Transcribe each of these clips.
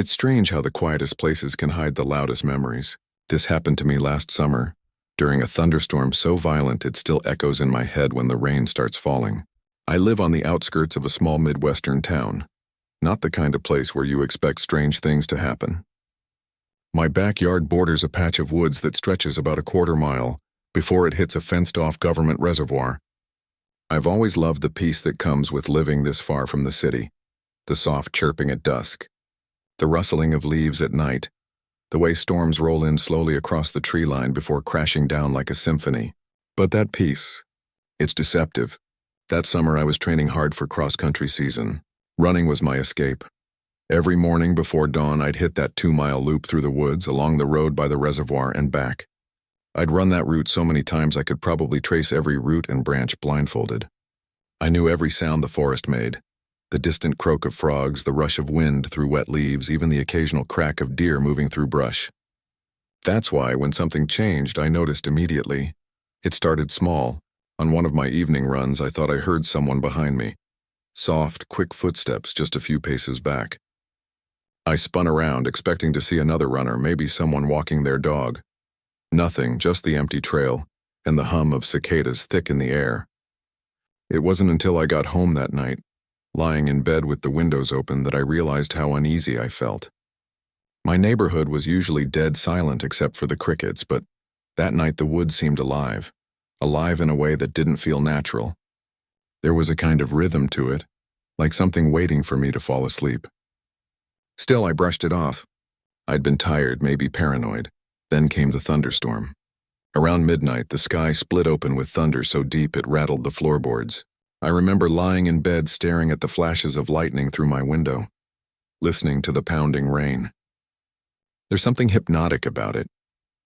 It's strange how the quietest places can hide the loudest memories. This happened to me last summer, during a thunderstorm so violent it still echoes in my head when the rain starts falling. I live on the outskirts of a small Midwestern town, not the kind of place where you expect strange things to happen. My backyard borders a patch of woods that stretches about a quarter-mile before it hits a fenced-off government reservoir. I've always loved the peace that comes with living this far from the city, the soft chirping at dusk, the rustling of leaves at night, the way storms roll in slowly across the tree line before crashing down like a symphony. But that peace, it's deceptive. That summer I was training hard for cross-country season. Running was my escape. Every morning before dawn I'd hit that 2-mile loop through the woods, along the road by the reservoir and back. I'd run that route so many times I could probably trace every root and branch blindfolded. I knew every sound the forest made. The distant croak of frogs, the rush of wind through wet leaves, even the occasional crack of deer moving through brush. That's why, when something changed, I noticed immediately. It started small. On one of my evening runs, I thought I heard someone behind me. Soft, quick footsteps just a few paces back. I spun around, expecting to see another runner, maybe someone walking their dog. Nothing, just the empty trail, and the hum of cicadas thick in the air. It wasn't until I got home that night, lying in bed with the windows open, that I realized how uneasy I felt. My neighborhood was usually dead silent except for the crickets, but that night the woods seemed alive in a way that didn't feel natural. There was a kind of rhythm to it, like something waiting for me to fall asleep. Still, I brushed it off. I'd been tired, maybe paranoid. Then came the thunderstorm. Around midnight, the sky split open with thunder so deep it rattled the floorboards. I remember lying in bed staring at the flashes of lightning through my window, listening to the pounding rain. There's something hypnotic about it.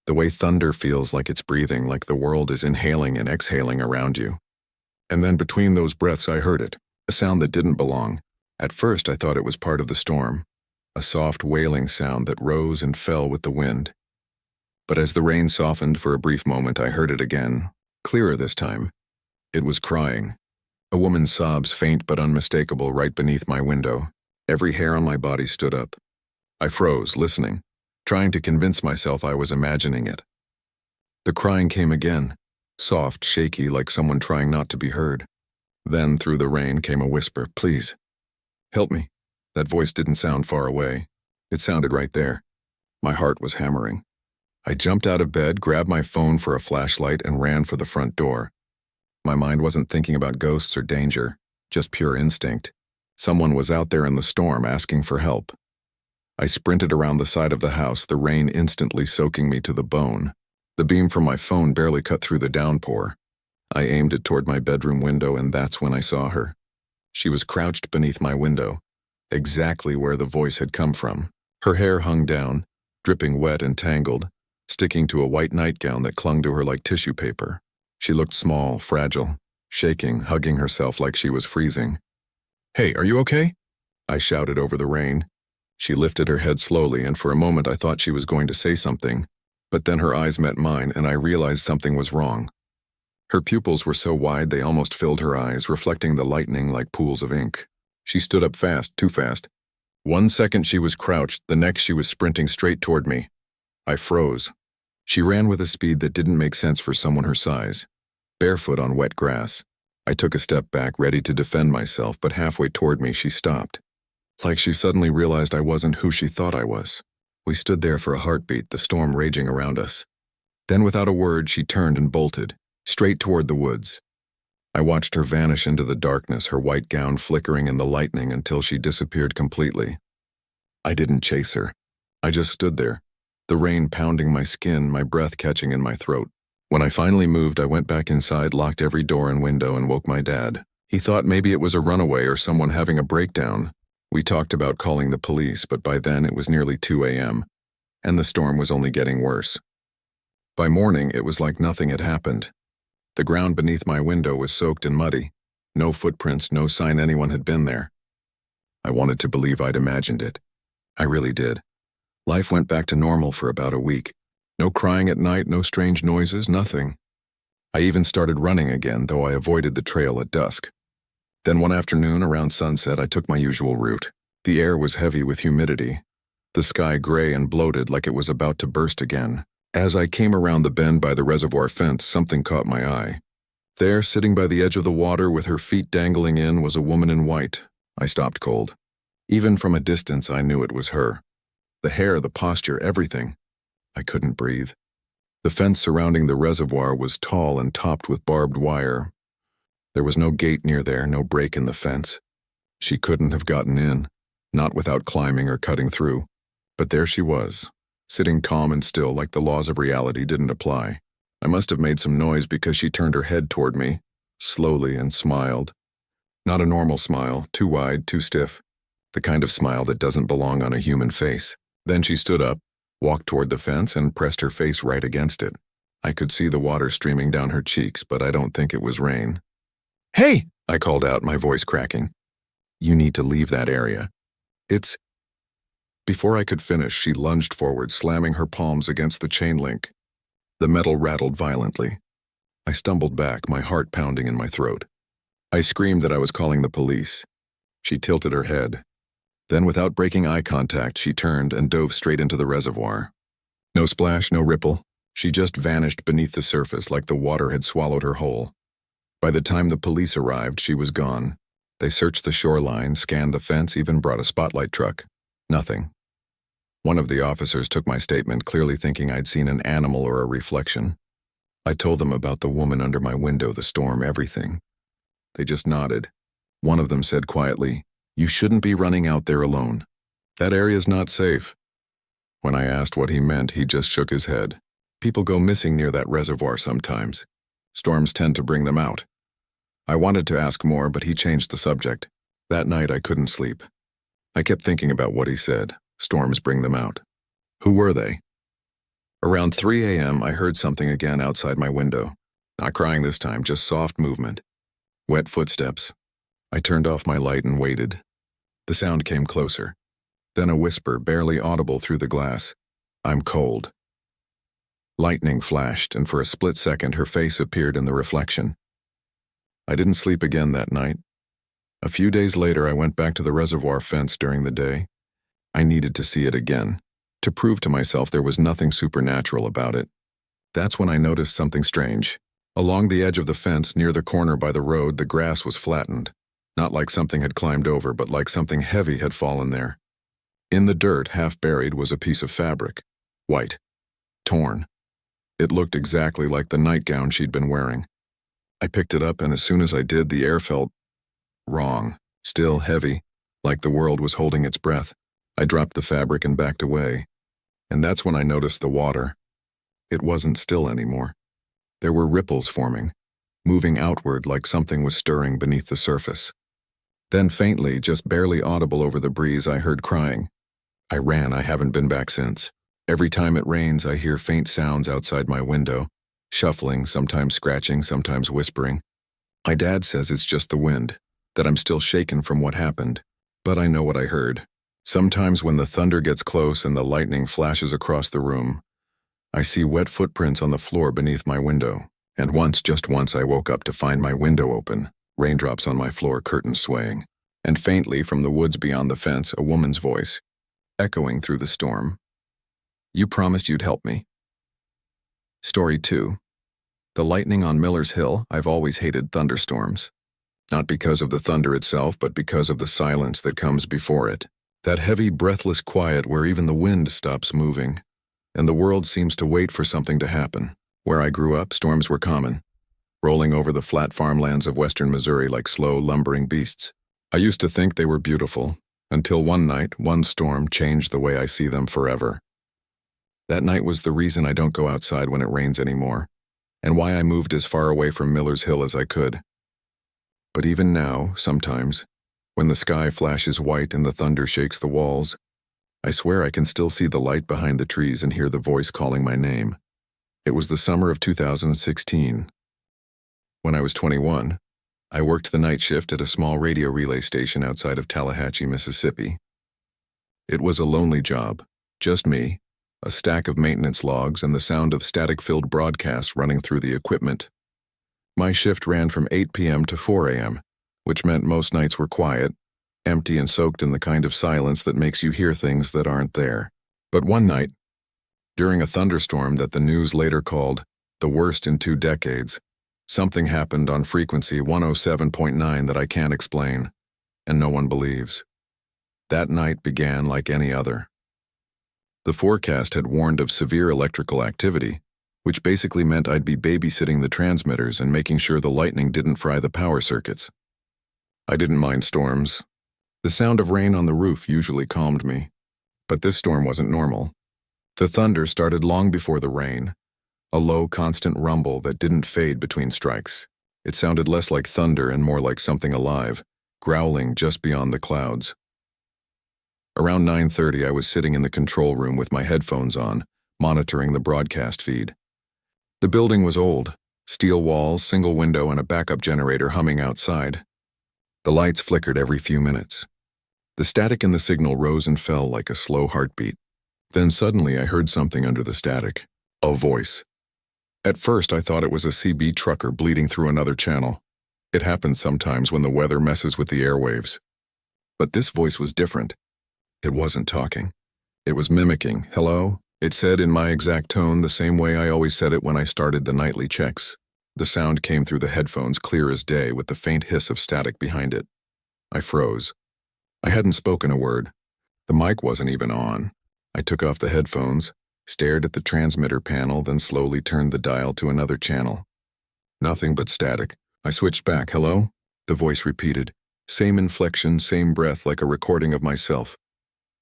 The way thunder feels like it's breathing, like the world is inhaling and exhaling around you. And then between those breaths I heard it, a sound that didn't belong. At first I thought it was part of the storm, a soft wailing sound that rose and fell with the wind. But as the rain softened for a brief moment, I heard it again, clearer this time. It was crying. A woman's sobs, faint but unmistakable, right beneath my window. Every hair on my body stood up. I froze, listening, trying to convince myself I was imagining it. The crying came again, soft, shaky, like someone trying not to be heard. Then, through the rain, came a whisper, "Please, help me." That voice didn't sound far away. It sounded right there. My heart was hammering. I jumped out of bed, grabbed my phone for a flashlight, and ran for the front door. My mind wasn't thinking about ghosts or danger, just pure instinct. Someone was out there in the storm asking for help. I sprinted around the side of the house, the rain instantly soaking me to the bone. The beam from my phone barely cut through the downpour. I aimed it toward my bedroom window, and that's when I saw her. She was crouched beneath my window, exactly where the voice had come from. Her hair hung down, dripping wet and tangled, sticking to a white nightgown that clung to her like tissue paper. She looked small, fragile, shaking, hugging herself like she was freezing. "Hey, are you okay?" I shouted over the rain. She lifted her head slowly, and for a moment I thought she was going to say something, but then her eyes met mine and I realized something was wrong. Her pupils were so wide they almost filled her eyes, reflecting the lightning like pools of ink. She stood up fast, too fast. 1 second she was crouched, the next she was sprinting straight toward me. I froze. She ran with a speed that didn't make sense for someone her size, barefoot on wet grass. I took a step back, ready to defend myself, but halfway toward me she stopped. Like she suddenly realized I wasn't who she thought I was. We stood there for a heartbeat, the storm raging around us. Then without a word she turned and bolted, straight toward the woods. I watched her vanish into the darkness, her white gown flickering in the lightning until she disappeared completely. I didn't chase her. I just stood there, the rain pounding my skin, my breath catching in my throat. When I finally moved, I went back inside, locked every door and window, and woke my dad. He thought maybe it was a runaway or someone having a breakdown. We talked about calling the police, but by then it was nearly 2 a.m., and the storm was only getting worse. By morning, it was like nothing had happened. The ground beneath my window was soaked and muddy. No footprints, no sign anyone had been there. I wanted to believe I'd imagined it. I really did. Life went back to normal for about a week. No crying at night, no strange noises, nothing. I even started running again, though I avoided the trail at dusk. Then one afternoon, around sunset, I took my usual route. The air was heavy with humidity. the sky gray and bloated like it was about to burst again. As I came around the bend by the reservoir fence, something caught my eye. There, sitting by the edge of the water with her feet dangling in, was a woman in white. I stopped cold. Even from a distance, I knew it was her. The hair, the posture, everything. I couldn't breathe. The fence surrounding the reservoir was tall and topped with barbed wire. There was no gate near there, no break in the fence. She couldn't have gotten in, not without climbing or cutting through. But there she was, sitting calm and still like the laws of reality didn't apply. I must have made some noise because she turned her head toward me, slowly, and smiled. Not a normal smile, too wide, too stiff. The kind of smile that doesn't belong on a human face. Then she stood up, walked toward the fence, and pressed her face right against it. I could see the water streaming down her cheeks, but I don't think it was rain. "Hey!" I called out, my voice cracking. "You need to leave that area. It's—" Before I could finish, she lunged forward, slamming her palms against the chain link. The metal rattled violently. I stumbled back, my heart pounding in my throat. I screamed that I was calling the police. She tilted her head. Then, without breaking eye contact, she turned and dove straight into the reservoir. No splash, no ripple. She just vanished beneath the surface like the water had swallowed her whole. By the time the police arrived, she was gone. They searched the shoreline, scanned the fence, even brought a spotlight truck. Nothing. One of the officers took my statement, clearly thinking I'd seen an animal or a reflection. I told them about the woman under my window, the storm, everything. They just nodded. One of them said quietly, "You shouldn't be running out there alone. That area's not safe." When I asked what he meant, he just shook his head. "People go missing near that reservoir sometimes. Storms tend to bring them out." I wanted to ask more, but he changed the subject. That night I couldn't sleep. I kept thinking about what he said. Storms bring them out. Who were they? Around 3 a.m., I heard something again outside my window. Not crying this time, just soft movement. Wet footsteps. I turned off my light and waited. The sound came closer. Then a whisper, barely audible through the glass. "I'm cold." Lightning flashed, and for a split second her face appeared in the reflection. I didn't sleep again that night. A few days later, I went back to the reservoir fence during the day. I needed to see it again, to prove to myself there was nothing supernatural about it. That's when I noticed something strange. Along the edge of the fence, near the corner by the road, the grass was flattened. Not like something had climbed over, but like something heavy had fallen there. In the dirt, half buried, was a piece of fabric. White. Torn. It looked exactly like the nightgown she'd been wearing. I picked it up, and as soon as I did, the air felt wrong, still heavy, like the world was holding its breath. I dropped the fabric and backed away. And that's when I noticed the water. It wasn't still anymore. There were ripples forming, moving outward like something was stirring beneath the surface. Then faintly, just barely audible over the breeze, I heard crying. I ran. I haven't been back since. Every time it rains, I hear faint sounds outside my window, shuffling, sometimes scratching, sometimes whispering. My dad says it's just the wind, that I'm still shaken from what happened. But I know what I heard. Sometimes when the thunder gets close and the lightning flashes across the room, I see wet footprints on the floor beneath my window. And once, just once, I woke up to find my window open, raindrops on my floor, curtains swaying. And faintly, from the woods beyond the fence, a woman's voice, echoing through the storm. "You promised you'd help me." Story 2. The lightning on Miller's Hill. I've always hated thunderstorms. Not because of the thunder itself, but because of the silence that comes before it. That heavy, breathless quiet where even the wind stops moving, and the world seems to wait for something to happen. Where I grew up, storms were common, rolling over the flat farmlands of western Missouri like slow, lumbering beasts. I used to think they were beautiful, until one night, one storm changed the way I see them forever. That night was the reason I don't go outside when it rains anymore, and why I moved as far away from Miller's Hill as I could. But even now, sometimes, when the sky flashes white and the thunder shakes the walls, I swear I can still see the light behind the trees and hear the voice calling my name. It was the summer of 2016. When I was 21, I worked the night shift at a small radio relay station outside of Tallahatchie, Mississippi. It was a lonely job, just me, a stack of maintenance logs, and the sound of static-filled broadcasts running through the equipment. My shift ran from 8 p.m. to 4 a.m., which meant most nights were quiet, empty and soaked in the kind of silence that makes you hear things that aren't there. But one night, during a thunderstorm that the news later called the worst in 2 decades, something happened on frequency 107.9 that I can't explain, and no one believes. That night began like any other. The forecast had warned of severe electrical activity, which basically meant I'd be babysitting the transmitters and making sure the lightning didn't fry the power circuits. I didn't mind storms. The sound of rain on the roof usually calmed me, but this storm wasn't normal. The thunder started long before the rain, a low, constant rumble that didn't fade between strikes. It sounded less like thunder and more like something alive, growling just beyond the clouds. Around 9:30, I was sitting in the control room with my headphones on, monitoring the broadcast feed. The building was old, steel walls, single window, and a backup generator humming outside. The lights flickered every few minutes. The static in the signal rose and fell like a slow heartbeat. Then suddenly I heard something under the static, a voice. At first I thought it was a CB trucker bleeding through another channel. It happens sometimes when the weather messes with the airwaves. But this voice was different. It wasn't talking. It was mimicking. Hello? It said in my exact tone, the same way I always said it when I started the nightly checks. The sound came through the headphones clear as day with the faint hiss of static behind it. I froze. I hadn't spoken a word. The mic wasn't even on. I took off the headphones, stared at the transmitter panel, then slowly turned the dial to another channel. Nothing but static. I switched back. Hello? The voice repeated. Same inflection, same breath, like a recording of myself.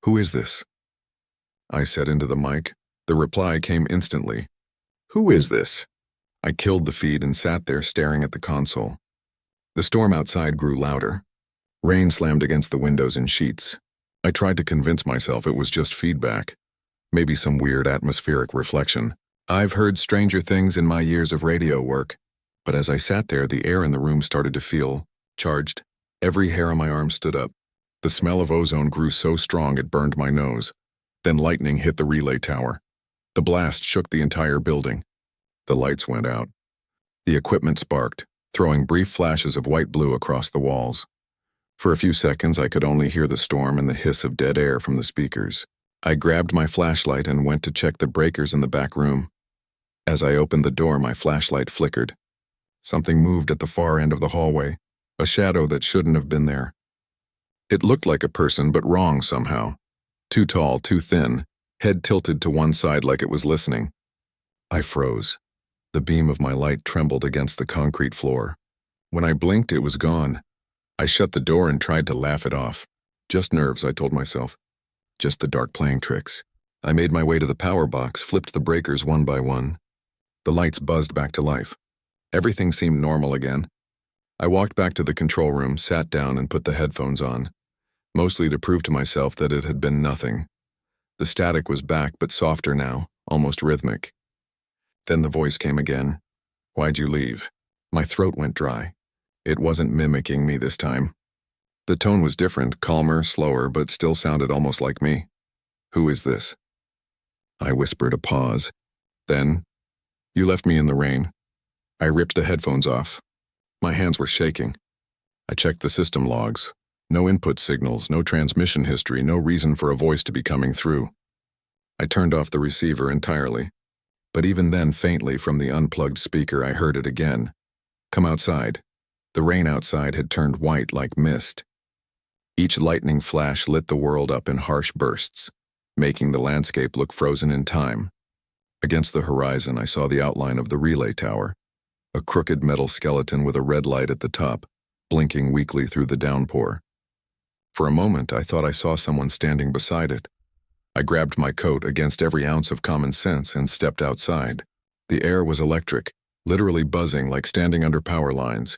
Who is this? I said into the mic. The reply came instantly. Who is this? I killed the feed and sat there staring at the console. The storm outside grew louder. Rain slammed against the windows in sheets. I tried to convince myself it was just feedback, maybe some weird atmospheric reflection. I've heard stranger things in my years of radio work, but as I sat there, the air in the room started to feel charged. Every hair on my arm stood up. The smell of ozone grew so strong it burned my nose. Then lightning hit the relay tower. The blast shook the entire building. The lights went out. The equipment sparked, throwing brief flashes of white-blue across the walls. For a few seconds, I could only hear the storm and the hiss of dead air from the speakers. I grabbed my flashlight and went to check the breakers in the back room. As I opened the door, my flashlight flickered. Something moved at the far end of the hallway, a shadow that shouldn't have been there. It looked like a person, but wrong somehow. Too tall, too thin, head tilted to one side like it was listening. I froze. The beam of my light trembled against the concrete floor. When I blinked, it was gone. I shut the door and tried to laugh it off. Just nerves, I told myself. Just the dark playing tricks. I made my way to the power box, flipped the breakers one by one. The lights buzzed back to life. Everything seemed normal again. I walked back to the control room, sat down, and put the headphones on, mostly to prove to myself that it had been nothing. The static was back, but softer now, almost rhythmic. Then the voice came again. Why'd you leave? My throat went dry. It wasn't mimicking me this time. The tone was different, calmer, slower, but still sounded almost like me. Who is this? I whispered a pause. Then, you left me in the rain. I ripped the headphones off. My hands were shaking. I checked the system logs. No input signals, no transmission history, no reason for a voice to be coming through. I turned off the receiver entirely. But even then, faintly from the unplugged speaker, I heard it again. Come outside. The rain outside had turned white like mist. Each lightning flash lit the world up in harsh bursts, making the landscape look frozen in time. Against the horizon, I saw the outline of the relay tower, a crooked metal skeleton with a red light at the top, blinking weakly through the downpour. For a moment, I thought I saw someone standing beside it. I grabbed my coat against every ounce of common sense and stepped outside. The air was electric, literally buzzing like standing under power lines.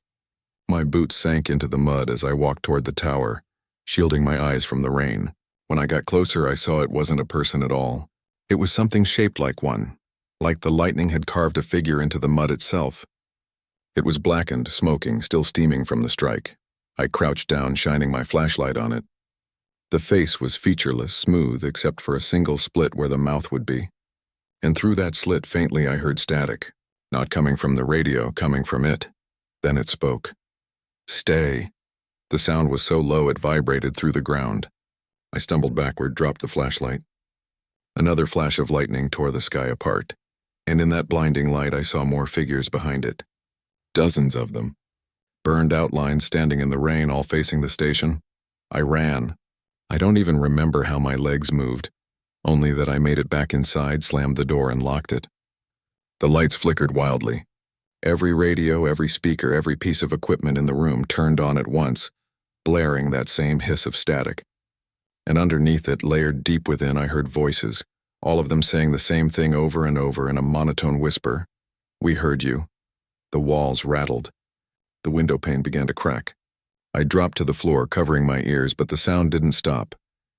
My boots sank into the mud as I walked toward the tower, shielding my eyes from the rain. When I got closer, I saw it wasn't a person at all. It was something shaped like one, like the lightning had carved a figure into the mud itself. It was blackened, smoking, still steaming from the strike. I crouched down, shining my flashlight on it. The face was featureless, smooth, except for a single split where the mouth would be. And through that slit, faintly, I heard static, not coming from the radio, coming from it. Then it spoke. Stay. The sound was so low it vibrated through the ground. I stumbled backward, dropped the flashlight. Another flash of lightning tore the sky apart, and in that blinding light I saw more figures behind it. Dozens of them. Burned outlines standing in the rain, all facing the station. I ran. I don't even remember how my legs moved, only that I made it back inside, slammed the door, and locked it. The lights flickered wildly. Every radio, every speaker, every piece of equipment in the room turned on at once, blaring that same hiss of static. And underneath it, layered deep within, I heard voices, all of them saying the same thing over and over in a monotone whisper. "We heard you." The walls rattled. The window pane began to crack. I dropped to the floor, covering my ears, but the sound didn't stop.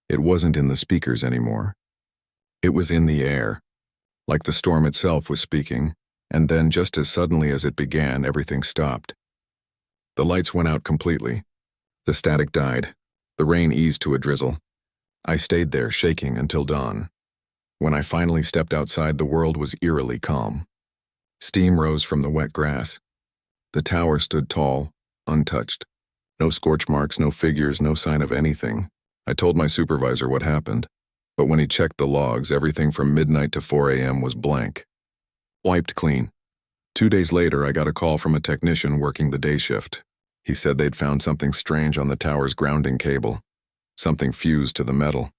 It wasn't in the speakers anymore. It was in the air, like the storm itself was speaking, and then just as suddenly as it began, everything stopped. The lights went out completely. The static died. The rain eased to a drizzle. I stayed there, shaking, until dawn. When I finally stepped outside, the world was eerily calm. Steam rose from the wet grass. The tower stood tall, untouched. No scorch marks, no figures, no sign of anything. I told my supervisor what happened, but when he checked the logs, everything from midnight to 4 a.m. was blank. Wiped clean. 2 days later, I got a call from a technician working the day shift. He said they'd found something strange on the tower's grounding cable. Something fused to the metal.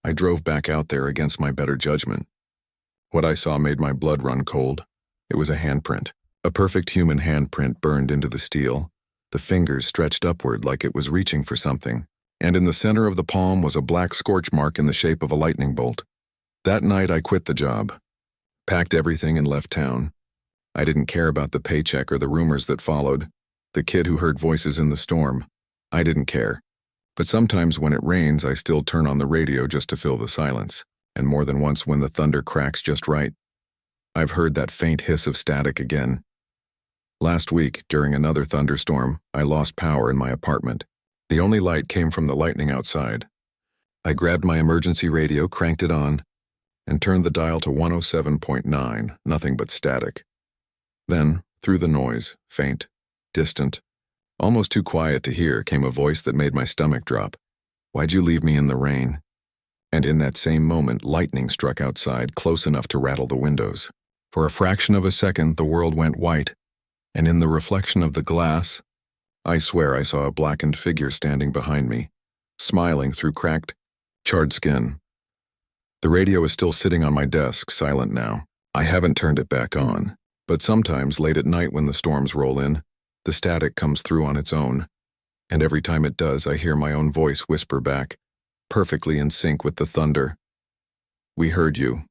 I drove back out there against my better judgment. What I saw made my blood run cold. It was a handprint. A perfect human handprint burned into the steel. The fingers stretched upward like it was reaching for something. And in the center of the palm was a black scorch mark in the shape of a lightning bolt. That night I quit the job. Packed everything and left town. I didn't care about the paycheck or the rumors that followed. The kid who heard voices in the storm. I didn't care. But sometimes when it rains, I still turn on the radio just to fill the silence, and more than once when the thunder cracks just right. I've heard that faint hiss of static again. Last week, during another thunderstorm, I lost power in my apartment. The only light came from the lightning outside. I grabbed my emergency radio, cranked it on, and turned the dial to 107.9, nothing but static. Then, through the noise, faint, distant, almost too quiet to hear, came a voice that made my stomach drop. "Why'd you leave me in the rain?" And in that same moment, lightning struck outside, close enough to rattle the windows. For a fraction of a second, the world went white, and in the reflection of the glass, I swear I saw a blackened figure standing behind me, smiling through cracked, charred skin. The radio is still sitting on my desk, silent now. I haven't turned it back on, but sometimes late at night when the storms roll in, the static comes through on its own, and every time it does, I hear my own voice whisper back, perfectly in sync with the thunder. "We heard you."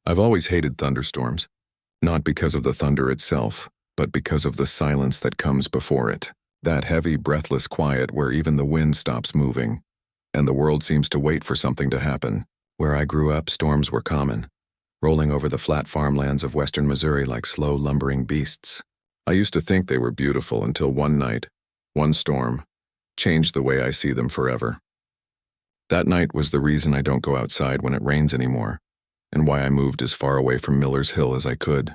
I've always hated thunderstorms, not because of the thunder itself, but because of the silence that comes before it. That heavy, breathless quiet where even the wind stops moving, and the world seems to wait for something to happen. Where I grew up, storms were common, rolling over the flat farmlands of western Missouri like slow, lumbering beasts. I used to think they were beautiful until one night, one storm, changed the way I see them forever. That night was the reason I don't go outside when it rains anymore, and why I moved as far away from Miller's Hill as I could.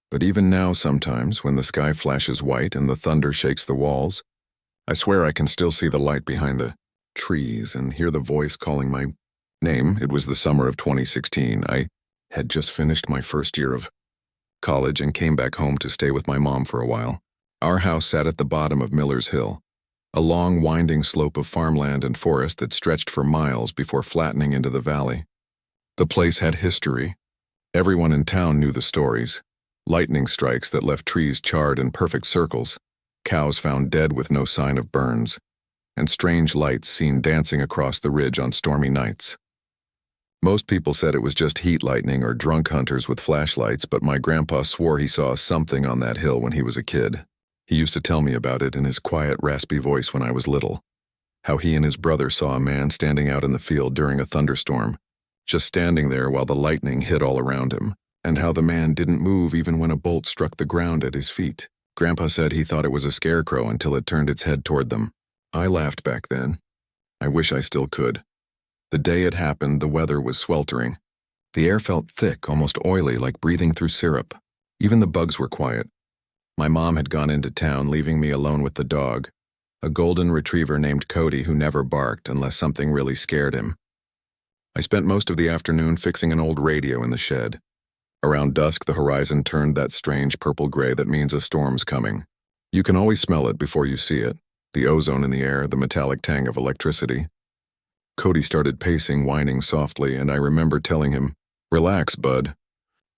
But even now sometimes, when the sky flashes white and the thunder shakes the walls, I swear I can still see the light behind the trees and hear the voice calling my name. It was the summer of 2016. I had just finished my first year of college and came back home to stay with my mom for a while. Our house sat at the bottom of Miller's Hill, a long winding slope of farmland and forest that stretched for miles before flattening into the valley. The place had history. Everyone in town knew the stories. Lightning strikes that left trees charred in perfect circles, cows found dead with no sign of burns, and strange lights seen dancing across the ridge on stormy nights. Most people said it was just heat lightning or drunk hunters with flashlights, but my grandpa swore he saw something on that hill when he was a kid. He used to tell me about it in his quiet, raspy voice when I was little. How he and his brother saw a man standing out in the field during a thunderstorm, just standing there while the lightning hit all around him, and how the man didn't move even when a bolt struck the ground at his feet. Grandpa said he thought it was a scarecrow until it turned its head toward them. I laughed back then. I wish I still could. The day it happened, the weather was sweltering. The air felt thick, almost oily, like breathing through syrup. Even the bugs were quiet. My mom had gone into town, leaving me alone with the dog. a golden retriever named Cody who never barked unless something really scared him. I spent most of the afternoon fixing an old radio in the shed. Around dusk, the horizon turned that strange purple-gray that means a storm's coming. You can always smell it before you see it, the ozone in the air, the metallic tang of electricity. Cody started pacing, whining softly, and I remember telling him, "Relax, bud.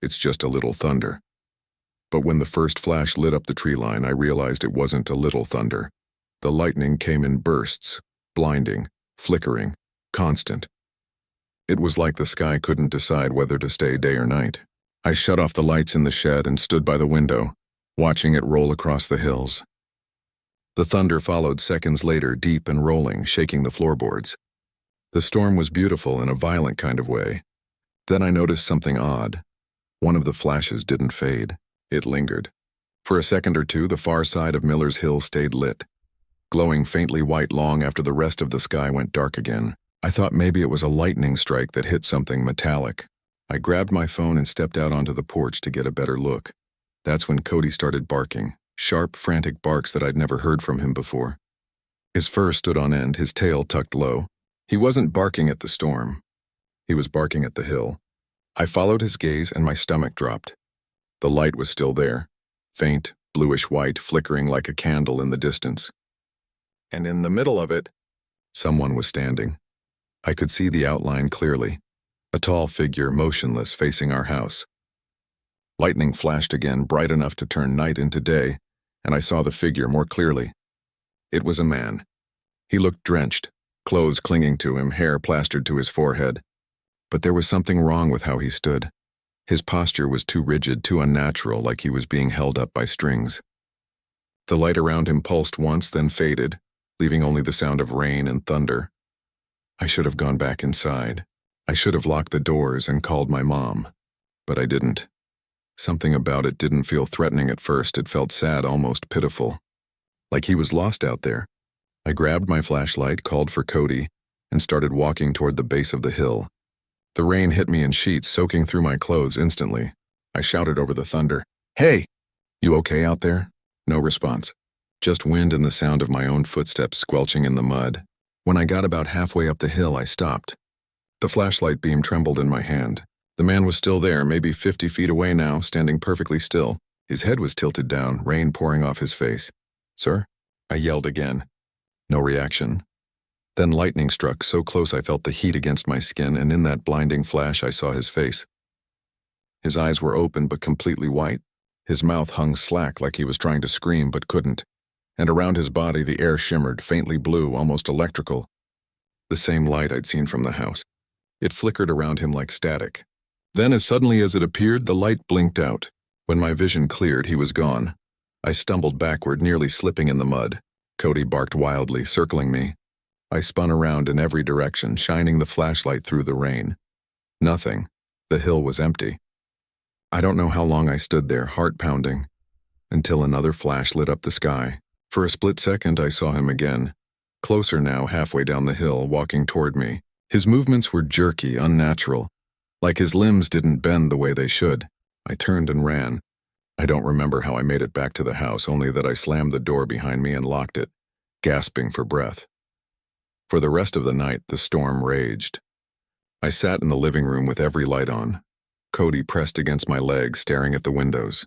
It's just a little thunder." But when the first flash lit up the tree line, I realized it wasn't a little thunder. The lightning came in bursts, blinding, flickering, constant. It was like the sky couldn't decide whether to stay day or night. I shut off the lights in the shed and stood by the window, watching it roll across the hills. The thunder followed seconds later, deep and rolling, shaking the floorboards. The storm was beautiful in a violent kind of way. Then I noticed something odd. One of the flashes didn't fade. It lingered. For a second or two, the far side of Miller's Hill stayed lit, glowing faintly white long after the rest of the sky went dark again. I thought maybe it was a lightning strike that hit something metallic. I grabbed my phone and stepped out onto the porch to get a better look. That's when Cody started barking, sharp, frantic barks that I'd never heard from him before. His fur stood on end, his tail tucked low. He wasn't barking at the storm. He was barking at the hill. I followed his gaze and my stomach dropped. The light was still there, faint, bluish-white, flickering like a candle in the distance. And in the middle of it, someone was standing. I could see the outline clearly, a tall figure motionless facing our house. Lightning flashed again, bright enough to turn night into day, and I saw the figure more clearly. It was a man. He looked drenched, clothes clinging to him, hair plastered to his forehead. But there was something wrong with how he stood. His posture was too rigid, too unnatural, like he was being held up by strings. The light around him pulsed once, then faded, leaving only the sound of rain and thunder. I should have gone back inside. I should have locked the doors and called my mom. But I didn't. Something about it didn't feel threatening at first. It felt sad, almost pitiful. Like he was lost out there. I grabbed my flashlight, called for Cody, and started walking toward the base of the hill. The rain hit me in sheets, soaking through my clothes instantly. I shouted over the thunder, "Hey! You okay out there?" No response. Just wind and the sound of my own footsteps squelching in the mud. When I got about halfway up the hill, I stopped. The flashlight beam trembled in my hand. The man was still there, maybe 50 feet away now, standing perfectly still. His head was tilted down, rain pouring off his face. "Sir?" I yelled again. No reaction. Then lightning struck, so close I felt the heat against my skin, and in that blinding flash I saw his face. His eyes were open but completely white. His mouth hung slack like he was trying to scream but couldn't. And around his body the air shimmered, faintly blue, almost electrical. The same light I'd seen from the house. It flickered around him like static. Then as suddenly as it appeared, the light blinked out. When my vision cleared, he was gone. I stumbled backward, nearly slipping in the mud. Cody barked wildly, circling me. I spun around in every direction, shining the flashlight through the rain. Nothing. The hill was empty. I don't know how long I stood there, heart pounding, until another flash lit up the sky. For a split second, I saw him again. Closer now, halfway down the hill, walking toward me. His movements were jerky, unnatural, like his limbs didn't bend the way they should. I turned and ran. I don't remember how I made it back to the house, only that I slammed the door behind me and locked it, gasping for breath. For the rest of the night, the storm raged. I sat in the living room with every light on. Cody pressed against my leg, staring at the windows.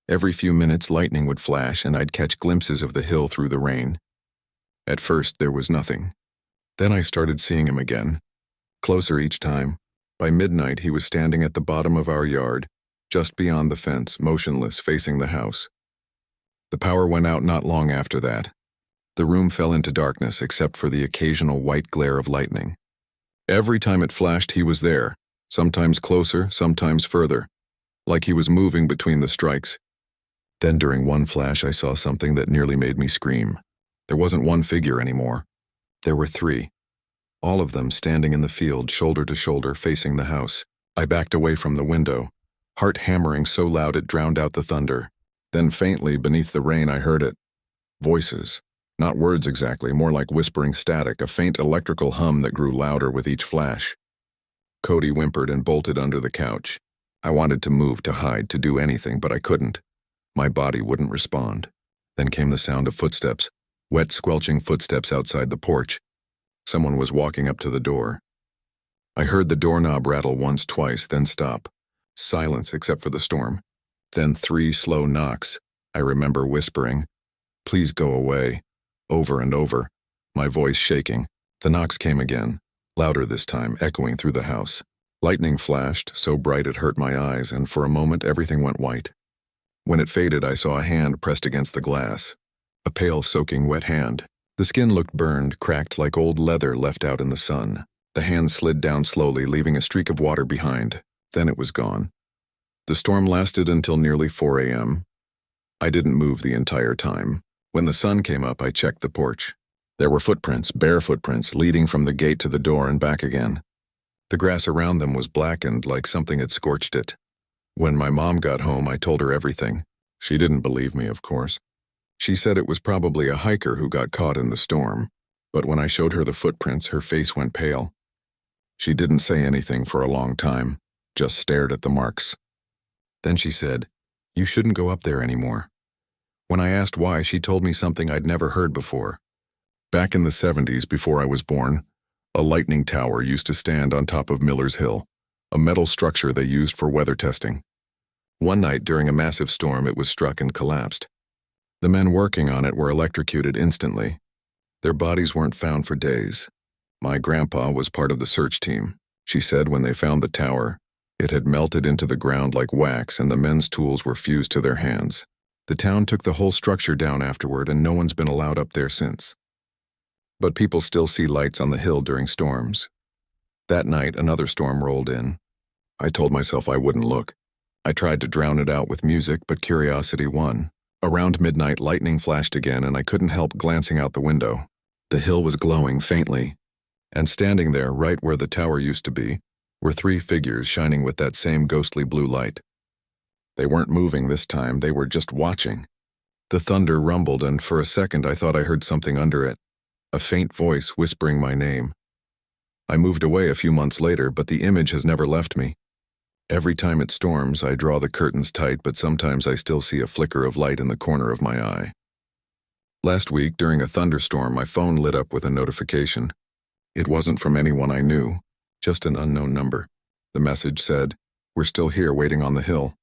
Every few minutes, lightning would flash, and I'd catch glimpses of the hill through the rain. At first, there was nothing. Then I started seeing him again, closer each time. By midnight, he was standing at the bottom of our yard, just beyond the fence, motionless, facing the house. The power went out not long after that. The room fell into darkness except for the occasional white glare of lightning. Every time it flashed, he was there, sometimes closer, sometimes further, like he was moving between the strikes. Then during one flash, I saw something that nearly made me scream. There wasn't one figure anymore. There were three, all of them standing in the field, shoulder to shoulder, facing the house. I backed away from the window, heart hammering so loud it drowned out the thunder. Then faintly, beneath the rain, I heard it. Voices. Not words exactly, more like whispering static, a faint electrical hum that grew louder with each flash. Cody whimpered and bolted under the couch. I wanted to move, to hide, to do anything, but I couldn't. My body wouldn't respond. Then came the sound of footsteps, Wet, squelching footsteps outside the porch. Someone was walking up to the door. I heard the doorknob rattle once, twice, then stop. Silence except for the storm. Then 3 slow knocks. I remember whispering, "Please go away," over and over, my voice shaking. The knocks came again, louder this time, echoing through the house. Lightning flashed, so bright it hurt my eyes, and for a moment everything went white. When it faded, I saw a hand pressed against the glass. A pale, soaking wet hand. The skin looked burned, cracked like old leather left out in the sun. The hand slid down slowly, leaving a streak of water behind. Then it was gone. The storm lasted until nearly 4 a.m. I didn't move the entire time. When the sun came up, I checked the porch. There were footprints, bare footprints, leading from the gate to the door and back again. The grass around them was blackened like something had scorched it. When my mom got home, I told her everything. She didn't believe me, of course. She said it was probably a hiker who got caught in the storm, but when I showed her the footprints, her face went pale. She didn't say anything for a long time, just stared at the marks. Then she said, "You shouldn't go up there anymore." When I asked why, she told me something I'd never heard before. Back in the 70s, before I was born, a lightning tower used to stand on top of Miller's Hill, a metal structure they used for weather testing. One night during a massive storm, it was struck and collapsed. The men working on it were electrocuted instantly. Their bodies weren't found for days. My grandpa was part of the search team. She said when they found the tower, it had melted into the ground like wax and the men's tools were fused to their hands. The town took the whole structure down afterward and no one's been allowed up there since. But people still see lights on the hill during storms. That night, another storm rolled in. I told myself I wouldn't look. I tried to drown it out with music, but curiosity won. Around midnight, lightning flashed again and I couldn't help glancing out the window. The hill was glowing faintly, and standing there, right where the tower used to be, were 3 figures shining with that same ghostly blue light. They weren't moving this time, they were just watching. The thunder rumbled and for a second I thought I heard something under it, a faint voice whispering my name. I moved away a few months later, but the image has never left me. Every time it storms, I draw the curtains tight, but sometimes I still see a flicker of light in the corner of my eye. Last week, during a thunderstorm, my phone lit up with a notification. It wasn't from anyone I knew, just an unknown number. The message said, "We're still here waiting on the hill."